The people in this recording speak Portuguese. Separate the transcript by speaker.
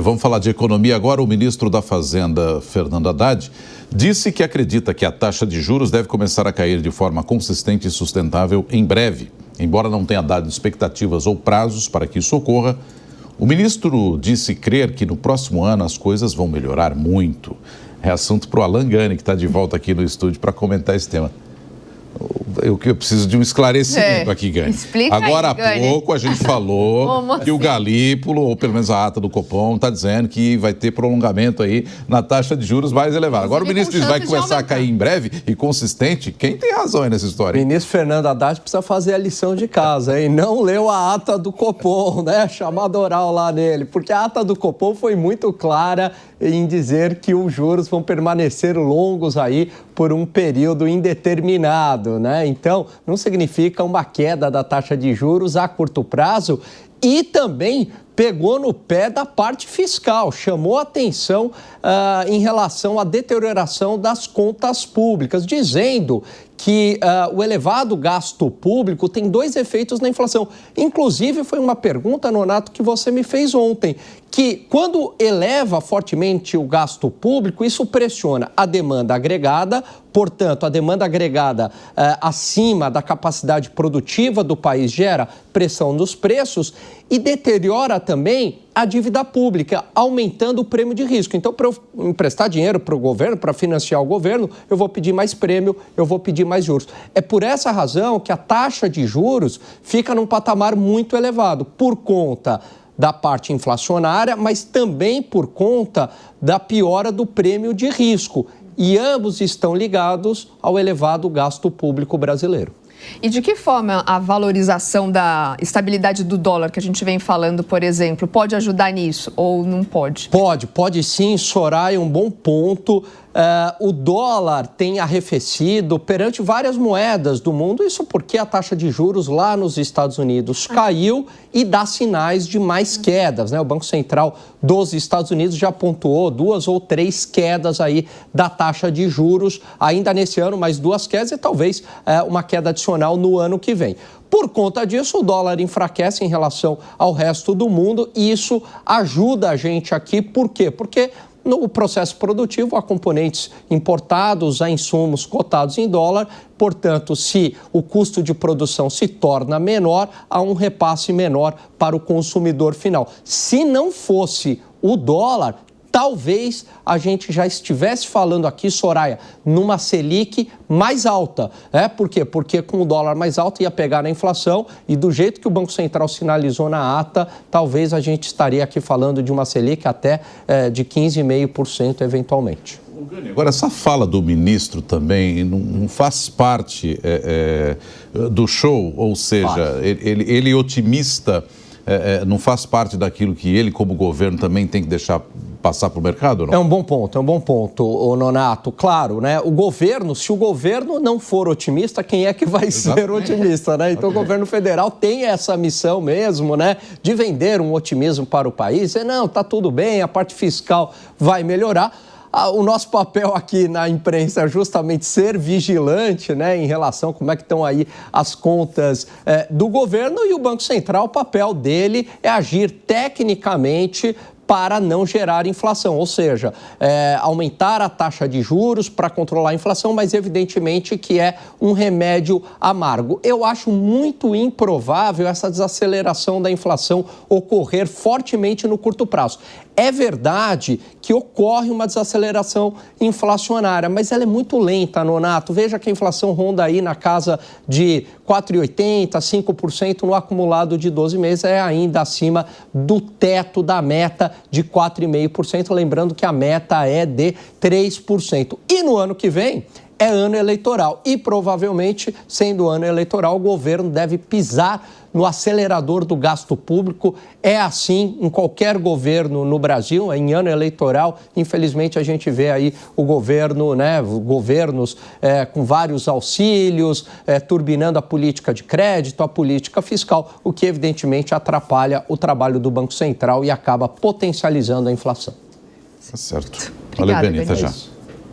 Speaker 1: Vamos falar de economia agora. O ministro da Fazenda, Fernando Haddad, disse que acredita que a taxa de juros deve começar a cair de forma consistente e sustentável em breve. Embora não tenha dado expectativas ou prazos para que isso ocorra, o ministro disse crer que no próximo ano as coisas vão melhorar muito. É assunto para o Alan Gani, que está de volta aqui no estúdio para comentar esse tema. Eu preciso de um esclarecimento aqui, Gani. Agora há pouco a gente falou que o Galípolo, ou pelo menos a ata do Copom, está dizendo que vai ter prolongamento aí na taxa de juros mais elevada. Agora o ministro diz que vai começar a cair em breve e consistente. Quem tem razão aí nessa história?
Speaker 2: O ministro Fernando Haddad precisa fazer a lição de casa, hein? Não leu a ata do Copom, né? Chamada oral lá nele. Porque a ata do Copom foi muito clara em dizer que os juros vão permanecer longos aí por um período indeterminado, né? Então, não significa uma queda da taxa de juros a curto prazo e também pegou no pé da parte fiscal, chamou atenção em relação à deterioração das contas públicas, dizendo que o elevado gasto público tem dois efeitos na inflação. Inclusive, foi uma pergunta, Nonato, que você me fez ontem, que quando eleva fortemente o gasto público, isso pressiona a demanda agregada, portanto, a demanda agregada acima da capacidade produtiva do país gera pressão nos preços e deteriora também a dívida pública, aumentando o prêmio de risco. Então, para eu emprestar dinheiro para o governo, para financiar o governo, eu vou pedir mais prêmio, eu vou pedir mais juros. É por essa razão que a taxa de juros fica num patamar muito elevado, por conta da parte inflacionária, mas também por conta da piora do prêmio de risco. E ambos estão ligados ao elevado gasto público brasileiro.
Speaker 3: E de que forma a valorização da estabilidade do dólar, que a gente vem falando, por exemplo, pode ajudar nisso ou não pode?
Speaker 2: Pode sim, Soraya, um bom ponto. O dólar tem arrefecido perante várias moedas do mundo, isso porque a taxa de juros lá nos Estados Unidos caiu e dá sinais de mais quedas, né? O Banco Central dos Estados Unidos já pontuou 2 ou 3 quedas aí da taxa de juros ainda nesse ano, mais 2 quedas e talvez uma queda adicional no ano que vem. Por conta disso, o dólar enfraquece em relação ao resto do mundo e isso ajuda a gente aqui. Por quê? Porque no processo produtivo há componentes importados, há insumos cotados em dólar, portanto, se o custo de produção se torna menor, há um repasse menor para o consumidor final. Se não fosse o dólar, talvez a gente já estivesse falando aqui, Soraya, numa Selic mais alta. Por quê? Porque com o dólar mais alto ia pegar na inflação e do jeito que o Banco Central sinalizou na ata, talvez a gente estaria aqui falando de uma Selic até de 15,5% eventualmente.
Speaker 1: Agora, essa fala do ministro também não faz parte do show, ou seja, ele otimista, não faz parte daquilo que ele, como governo, também tem que deixar passar para o mercado, não?
Speaker 2: É um bom ponto, Nonato. Claro, né? O governo, se o governo não for otimista, quem é que vai ser otimista, né? Então, o governo federal tem essa missão mesmo, né? De vender um otimismo para o país. Não, tá tudo bem, a parte fiscal vai melhorar. O nosso papel aqui na imprensa é justamente ser vigilante, né, em relação a como é que estão aí as contas do governo e o Banco Central, o papel dele é agir tecnicamente para não gerar inflação, ou seja, aumentar a taxa de juros para controlar a inflação, mas evidentemente que é um remédio amargo. Eu acho muito improvável essa desaceleração da inflação ocorrer fortemente no curto prazo. É verdade que ocorre uma desaceleração inflacionária, mas ela é muito lenta, Nonato. Veja que a inflação ronda aí na casa de 4,80%, 5% no acumulado de 12 meses, é ainda acima do teto da meta de 4,5%, lembrando que a meta é de 3%. E no ano que vem é ano eleitoral e provavelmente, sendo ano eleitoral, o governo deve pisar no acelerador do gasto público. É assim em qualquer governo no Brasil, em ano eleitoral. Infelizmente, a gente vê aí o governo, né, governos com vários auxílios, turbinando a política de crédito, a política fiscal, o que evidentemente atrapalha o trabalho do Banco Central e acaba potencializando a inflação.
Speaker 1: Tá certo. Valeu, Benita, já.